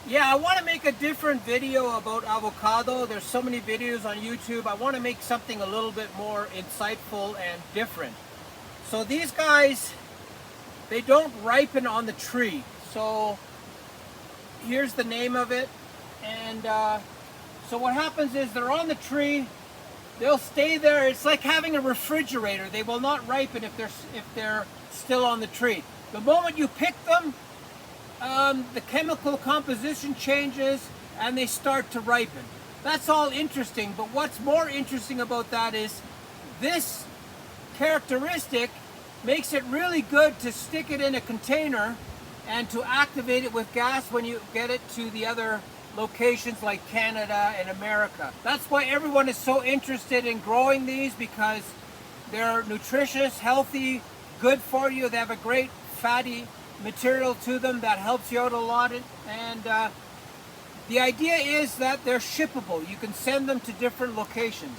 Yeah, I want to make a different video about avocado. There's so many videos on YouTube. I want to make something a little bit more insightful and different. So these guys, they don't ripen on the tree. So here's the name of it. And so what happens is they're on the tree. They'll stay there. It's like having a refrigerator. They will not ripen if they're still on the tree. The moment you pick them, the chemical composition changes and they start to ripen. That's all interesting, but what's more interesting about that is this characteristic makes it really good to stick it in a container and to activate it with gas when you get it to the other locations like Canada and America. That's why everyone is so interested in growing these, because they're nutritious, healthy, good for you. They have a great fatty material to them that helps you out a lot, and the idea is that they're shippable. You can send them to different locations.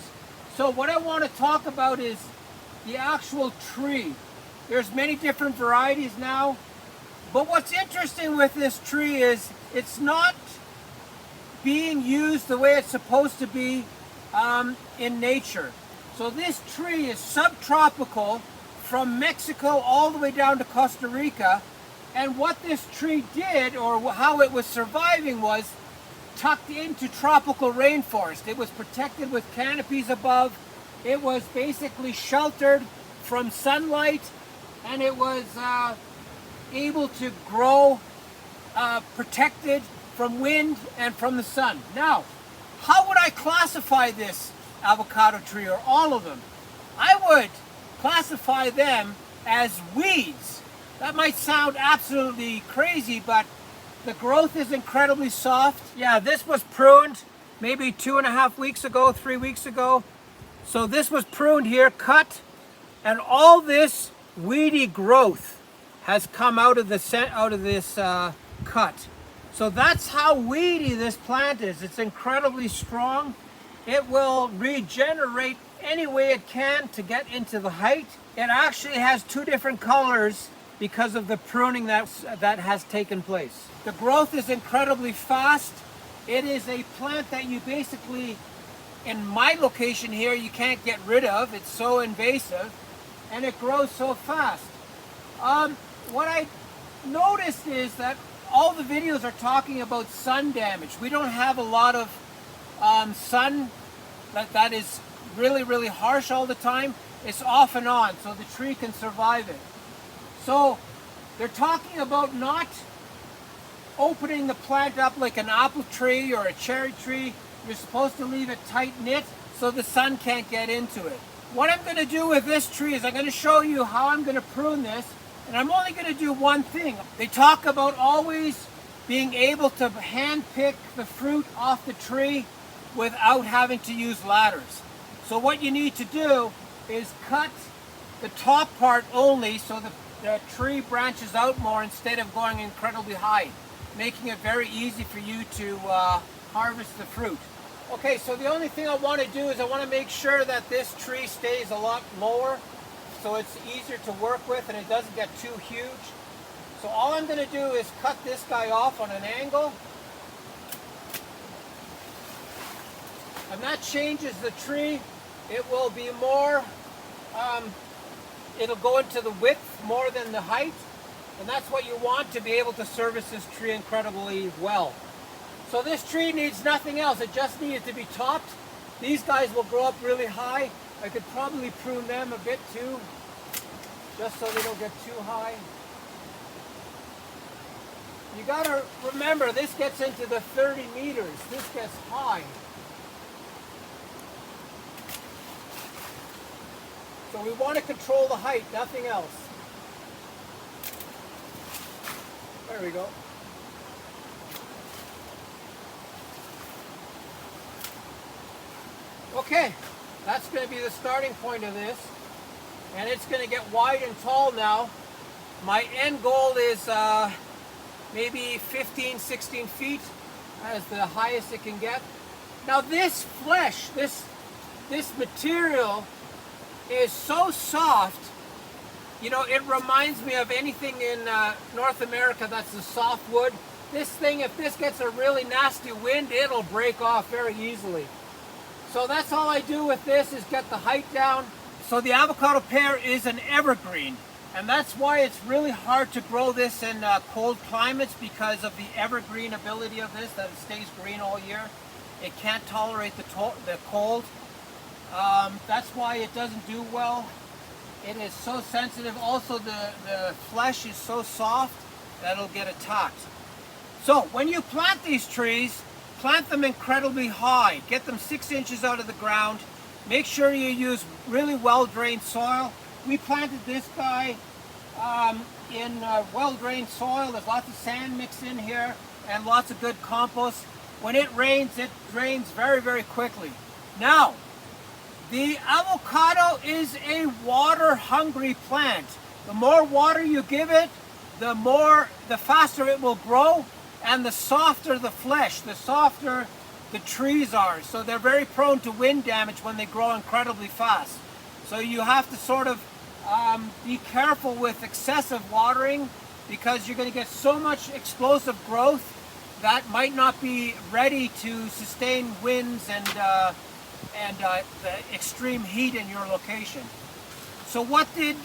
So what I want to talk about is the actual tree. There's many different varieties now, but what's interesting with this tree is it's not being used the way it's supposed to be in nature. So this tree is subtropical from Mexico all the way down to Costa Rica. And what this tree did, or how it was surviving, was tucked into tropical rainforest. It was protected with canopies above. It was basically sheltered from sunlight, and it was able to grow protected from wind and from the sun. Now, how would I classify this avocado tree, or all of them? I would classify them as weeds. That might sound absolutely crazy, but the growth is incredibly soft. Yeah, this was pruned maybe 2.5 weeks ago, 3 weeks ago. So this was pruned here, cut, and all this weedy growth has come out of this cut. So that's how weedy this plant is. It's incredibly strong. It will regenerate any way it can to get into the height. It actually has 2 different colors because of the pruning that has taken place. The growth is incredibly fast. It is a plant that you basically, in my location here, you can't get rid of. It's so invasive, and it grows so fast. What I noticed is that all the videos are talking about sun damage. We don't have a lot of sun that is really, really harsh all the time. It's off and on, so the tree can survive it. So they're talking about not opening the plant up like an apple tree or a cherry tree. You're supposed to leave it tight knit so the sun can't get into it. What I'm going to do with this tree is I'm going to show you how I'm going to prune this, and I'm only going to do one thing. They talk about always being able to hand pick the fruit off the tree without having to use ladders. So what you need to do is cut the top part only so the tree branches out more instead of going incredibly high, making it very easy for you to harvest the fruit. Okay, so the only thing I want to do is I want to make sure that this tree stays a lot lower so it's easier to work with and it doesn't get too huge. So all I'm going to do is cut this guy off on an angle, and that changes the tree. It will be more it'll go into the width more than the height, and that's what you want to be able to service this tree incredibly well. So this tree needs nothing else. It just needs to be topped. These guys will grow up really high. I could probably prune them a bit too, just so they don't get too high. You gotta remember, this gets into the 30 meters. This gets high. So we want to control the height, nothing else. There we go. Okay, that's going to be the starting point of this. And it's going to get wide and tall now. My end goal is maybe 15, 16 feet as the highest it can get. Now this flesh, this material is so soft, you know, it reminds me of anything in North America that's a softwood. this thing, if this gets a really nasty wind, it'll break off very easily. So that's all I do with this, is get the height down. So the avocado pear is an evergreen, and that's why it's really hard to grow this in cold climates, because of the evergreen ability of this, that it stays green all year. It can't tolerate the cold. That's why it doesn't do well. It is so sensitive. Also, the flesh is so soft that it'll get attacked. So when you plant these trees, plant them incredibly high. Get them 6 inches out of the ground. Make sure you use really well-drained soil. We planted this guy in well-drained soil. There's lots of sand mixed in here and lots of good compost. When it drains very, very quickly. Now, the avocado is a water-hungry plant. The more water you give it, the faster it will grow, and the softer the flesh, the softer the trees are. So they're very prone to wind damage when they grow incredibly fast. So you have to sort of be careful with excessive watering, because you're going to get so much explosive growth that might not be ready to sustain winds and the extreme heat in your location. So what did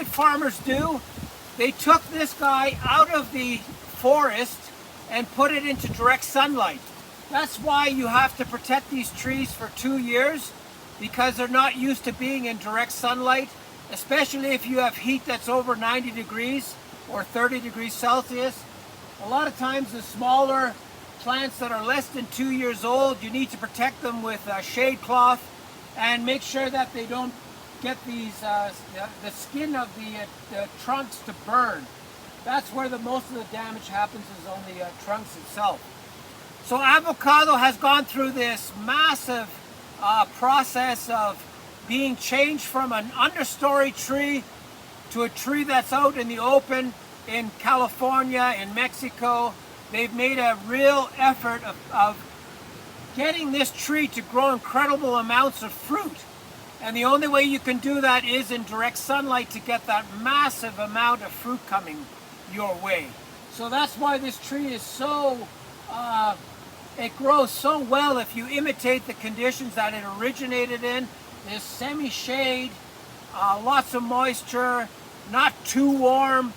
farmers do? They took this guy out of the forest and put it into direct sunlight. That's why you have to protect these trees for 2 years, because they're not used to being in direct sunlight, especially if you have heat that's over 90 degrees or 30 degrees Celsius. A lot of times the smaller plants that are less than 2 years old, you need to protect them with a shade cloth and make sure that they don't get these the skin of the trunks to burn. That's where most of the damage happens, is on the trunks itself. So avocado has gone through this massive process of being changed from an understory tree to a tree that's out in the open in California, in Mexico. They've made a real effort of getting this tree to grow incredible amounts of fruit. And the only way you can do that is in direct sunlight to get that massive amount of fruit coming your way. So that's why this tree is so, it grows so well if you imitate the conditions that it originated in. There's semi-shade, lots of moisture, not too warm.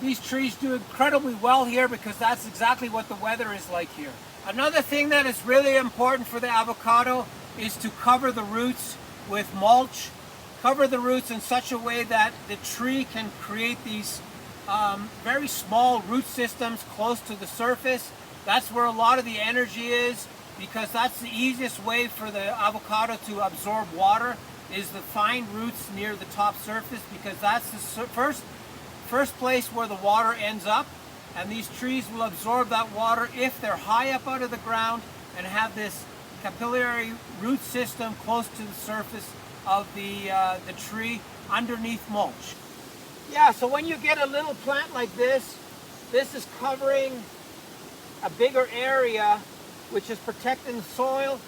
These trees do incredibly well here because that's exactly what the weather is like here. Another thing that is really important for the avocado is to cover the roots with mulch. Cover the roots in such a way that the tree can create these very small root systems close to the surface. That's where a lot of the energy is, because that's the easiest way for the avocado to absorb water, is the fine roots near the top surface, because that's the first place where the water ends up. And these trees will absorb that water if they're high up out of the ground and have this capillary root system close to the surface of the tree underneath mulch. Yeah, so when you get a little plant like this, this is covering a bigger area, which is protecting the soil.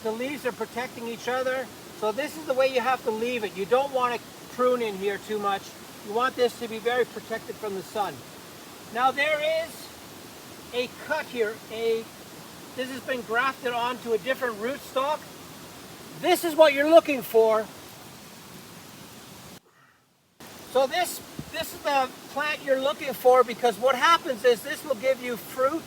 The leaves are protecting each other. So this is the way you have to leave it. You don't want to prune in here too much. You want this to be very protected from the sun. Now there is a cut here. This has been grafted onto a different rootstock. This is what you're looking for. So this is the plant you're looking for, because what happens is this will give you fruit.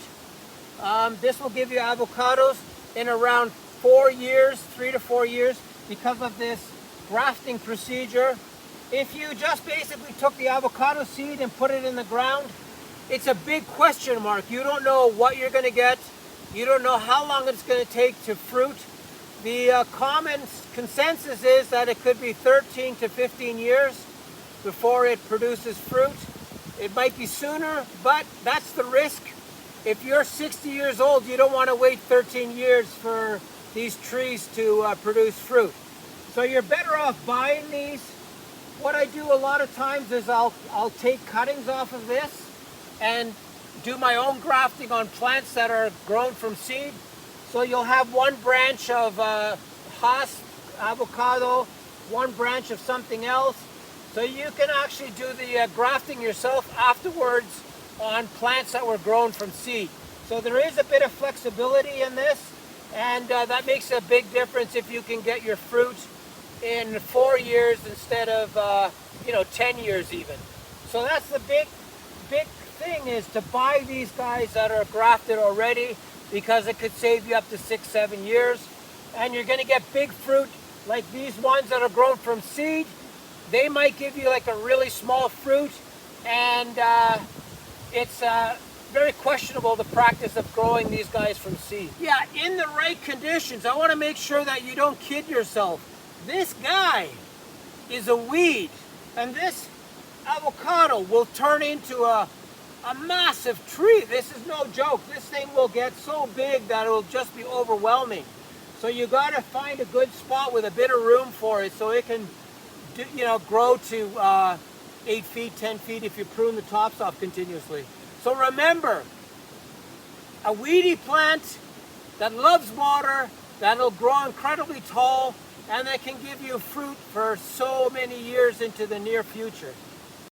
This will give you avocados in around 4 years, 3 to 4 years, because of this grafting procedure. If you just basically took the avocado seed and put it in the ground, it's a big question mark. You don't know what you're going to get. You don't know how long it's going to take to fruit. The common consensus is that it could be 13 to 15 years before it produces fruit. It might be sooner, but that's the risk. If you're 60 years old, you don't want to wait 13 years for these trees to produce fruit. So you're better off buying these. What I do a lot of times is I'll take cuttings off of this and do my own grafting on plants that are grown from seed. So you'll have one branch of Haas avocado, one branch of something else. So you can actually do the grafting yourself afterwards on plants that were grown from seed. So there is a bit of flexibility in this, and that makes a big difference if you can get your fruit in 4 years instead of 10 years even. So that's the big thing, is to buy these guys that are grafted already, because it could save you up to 6-7 years, and you're going to get big fruit like these ones that are grown from seed. They might give you like a really small fruit, and it's very questionable, the practice of growing these guys from seed. Yeah, in the right conditions. I want to make sure that you don't kid yourself. This guy is a weed, and this avocado will turn into a massive tree. This is no joke. This thing will get so big that it will just be overwhelming. So you got to find a good spot with a bit of room for it, so it can grow to 8 feet, 10 feet if you prune the tops off continuously. So remember, a weedy plant that loves water, that'll grow incredibly tall, and that can give you fruit for so many years into the near future.